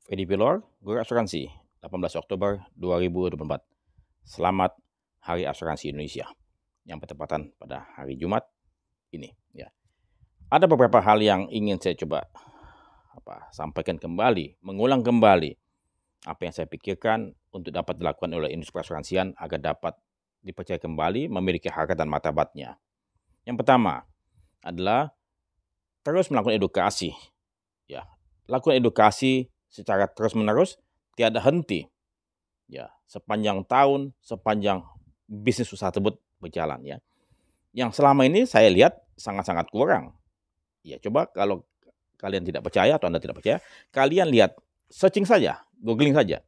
Fedi Pilor, Guru Asuransi, 18 Oktober 2024. Selamat Hari Asuransi Indonesia yang bertepatan pada hari Jumat ini. Ya. Ada beberapa hal yang ingin saya coba sampaikan kembali, mengulang kembali apa yang saya pikirkan untuk dapat dilakukan oleh industri asuransian agar dapat dipercaya kembali memiliki harkat dan martabatnya. Yang pertama adalah terus melakukan edukasi. Ya, lakukan edukasi secara terus-menerus, tiada henti. Ya, sepanjang tahun, sepanjang bisnis usaha tersebut berjalan ya. Yang selama ini saya lihat sangat-sangat kurang. Ya, coba kalau kalian tidak percaya atau Anda tidak percaya, kalian lihat, searching saja, googling saja.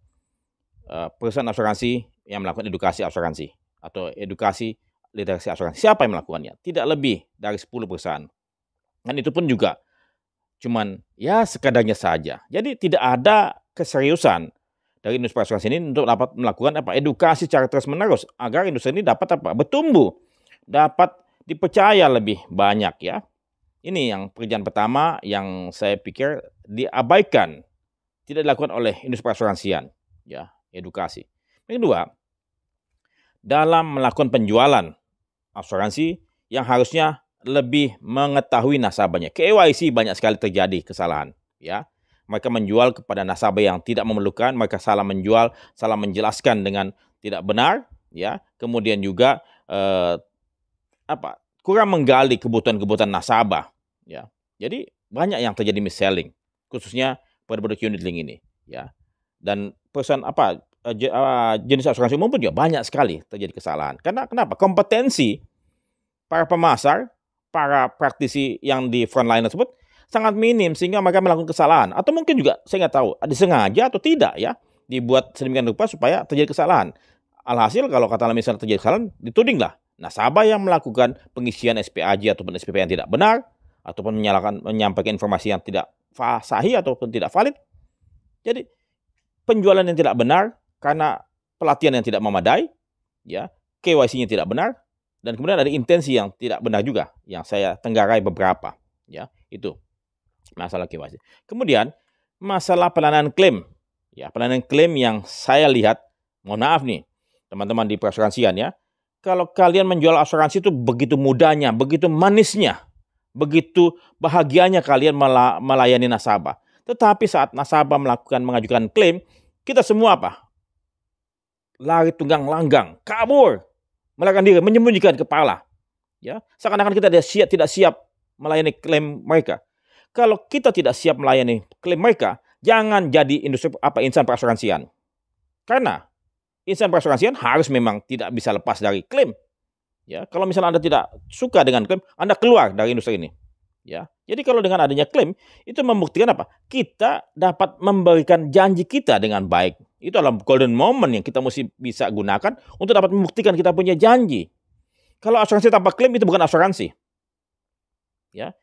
Perusahaan asuransi yang melakukan edukasi asuransi atau edukasi literasi asuransi. Siapa yang melakukannya? Tidak lebih dari 10 perusahaan. Dan itu pun juga cuman ya sekadarnya saja. Jadi tidak ada keseriusan dari industri asuransi ini untuk dapat melakukan edukasi secara terus-menerus agar industri ini dapat bertumbuh, dapat dipercaya lebih banyak ya. Ini yang pekerjaan pertama yang saya pikir diabaikan, tidak dilakukan oleh industri asuransian ya, edukasi. Yang kedua, dalam melakukan penjualan asuransi yang harusnya lebih mengetahui nasabahnya. KYC banyak sekali terjadi kesalahan, ya. Mereka menjual kepada nasabah yang tidak memerlukan, mereka salah menjual, salah menjelaskan dengan tidak benar, ya. Kemudian juga kurang menggali kebutuhan-kebutuhan nasabah, ya. Jadi banyak yang terjadi mis-selling, khususnya produk unit link ini, ya. Dan perusahaan jenis asuransi umum pun juga banyak sekali terjadi kesalahan. Karena kenapa? Kompetensi para pemasar, para praktisi yang di frontline tersebut sangat minim sehingga mereka melakukan kesalahan. Atau mungkin juga saya nggak tahu, disengaja atau tidak ya, dibuat sedemikian rupa supaya terjadi kesalahan. Alhasil kalau kata misalnya terjadi kesalahan, ditudinglah nasabah yang melakukan pengisian SPAJ ataupun SPP yang tidak benar, ataupun menyampaikan informasi yang tidak sahih ataupun tidak valid. Jadi penjualan yang tidak benar karena pelatihan yang tidak memadai, ya, KYC-nya tidak benar, dan kemudian ada intensi yang tidak benar juga yang saya tenggarai beberapa, ya. Itu masalah KYC. Kemudian masalah pelayanan klaim. Ya, pelayanan klaim yang saya lihat, mohon maaf nih teman-teman di perasuransian ya. Kalau kalian menjual asuransi itu begitu mudahnya, begitu manisnya, begitu bahagianya kalian melayani nasabah. Tetapi saat nasabah mengajukan klaim, kita semua lari tunggang langgang, kabur, melarikan diri, menyembunyikan kepala. Ya, seakan-akan kita tidak siap melayani klaim mereka. Kalau kita tidak siap melayani klaim mereka, jangan jadi insan perasuransian. Karena insan perasuransian harus memang tidak bisa lepas dari klaim. Ya, kalau misalnya Anda tidak suka dengan klaim, Anda keluar dari industri ini. Ya, jadi kalau dengan adanya klaim, itu membuktikan kita dapat memberikan janji kita dengan baik. Itu adalah golden moment yang kita mesti bisa gunakan untuk dapat membuktikan kita punya janji. Kalau asuransi tanpa klaim itu bukan asuransi. Ya.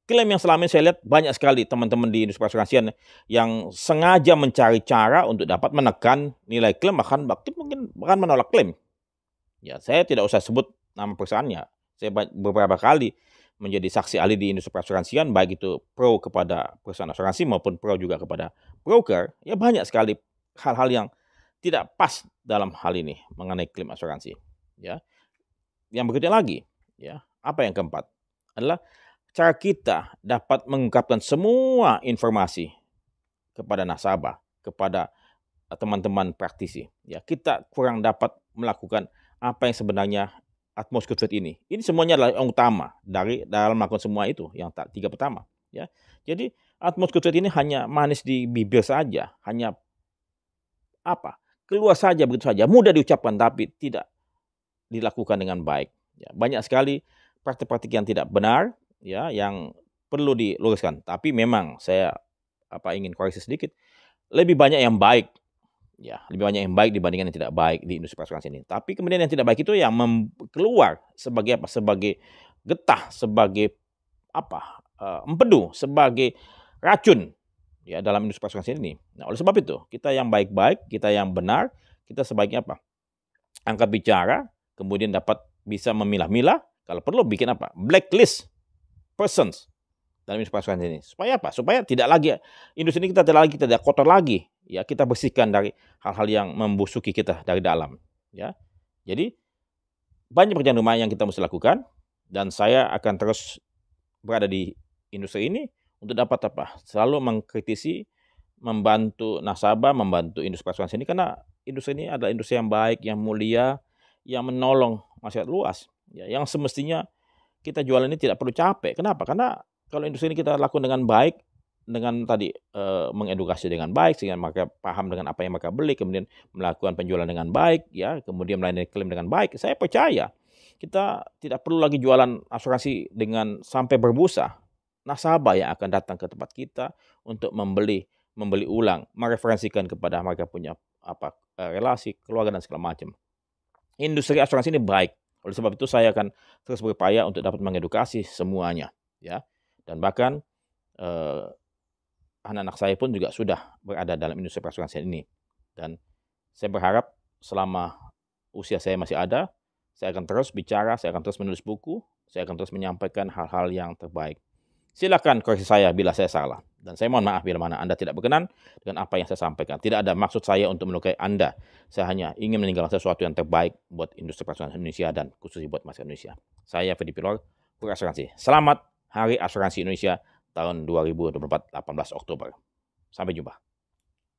Klaim yang selama ini saya lihat banyak sekali teman-teman di industri asuransian yang sengaja mencari cara untuk dapat menekan nilai klaim, bahkan menolak klaim. Ya, saya tidak usah sebut nama perusahaannya. Saya beberapa kali menjadi saksi ahli di industri asuransian, baik itu pro kepada perusahaan asuransi maupun pro juga kepada broker. Ya, banyak sekali hal-hal yang tidak pas dalam hal ini mengenai klaim asuransi. Ya, yang berikutnya lagi, ya, apa yang keempat adalah cara kita dapat mengungkapkan semua informasi kepada nasabah, kepada teman-teman praktisi. Ya, kita kurang dapat melakukan apa yang sebenarnya Atmos Good ini. Ini semuanya adalah yang utama dalam melakukan semua itu, yang tiga pertama. Ya, jadi Atmos Good ini hanya manis di bibir saja, hanya keluar saja begitu saja, mudah diucapkan tapi tidak dilakukan dengan baik. Ya, banyak sekali praktik-praktik yang tidak benar, ya, yang perlu diluruskan. Tapi memang saya ingin koreksi sedikit, lebih banyak yang baik, ya, lebih banyak yang baik dibandingkan yang tidak baik di industri asuransi ini. Tapi kemudian yang tidak baik itu yang keluar sebagai sebagai getah, sebagai empedu, sebagai racun, ya, dalam industri asuransi ini. Nah, oleh sebab itu kita yang baik-baik, kita yang benar, kita sebaiknya angkat bicara, kemudian dapat bisa memilah-milah, kalau perlu bikin blacklist persons dalam industri asuransi ini. Supaya apa? Supaya tidak lagi industri ini kita tidak kotor lagi, ya, kita bersihkan dari hal-hal yang membusuki kita dari dalam, ya. Jadi banyak pekerjaan rumah yang kita mesti lakukan dan saya akan terus berada di industri ini untuk dapat apa? Selalu mengkritisi, membantu nasabah, membantu industri asuransi ini karena industri ini adalah industri yang baik, yang mulia, yang menolong masyarakat luas, ya, yang semestinya kita jualan ini tidak perlu capek. Kenapa? Karena kalau industri ini kita lakukan dengan baik, dengan tadi, mengedukasi dengan baik sehingga mereka paham dengan apa yang mereka beli, kemudian melakukan penjualan dengan baik, ya, kemudian melayani klaim dengan baik, saya percaya kita tidak perlu lagi jualan asuransi dengan sampai berbusa. Nasabah yang akan datang ke tempat kita untuk membeli membeli ulang, mereferensikan kepada mereka punya apa, relasi, keluarga dan segala macam. Industri asuransi ini baik. Oleh sebab itu saya akan terus berupaya untuk dapat mengedukasi semuanya, ya. Dan bahkan, eee, anak-anak saya pun juga sudah berada dalam industri perasuransian ini. Dan saya berharap selama usia saya masih ada, saya akan terus bicara, saya akan terus menulis buku, saya akan terus menyampaikan hal-hal yang terbaik. Silakan koreksi saya bila saya salah, dan saya mohon maaf bila mana Anda tidak berkenan dengan apa yang saya sampaikan. Tidak ada maksud saya untuk melukai Anda, saya hanya ingin meninggalkan sesuatu yang terbaik buat industri perasuransi Indonesia dan khususnya buat masyarakat Indonesia. Saya Fedi Pilor, Asuransi. Selamat Hari Asuransi Indonesia tahun 2024, 18 Oktober. Sampai jumpa.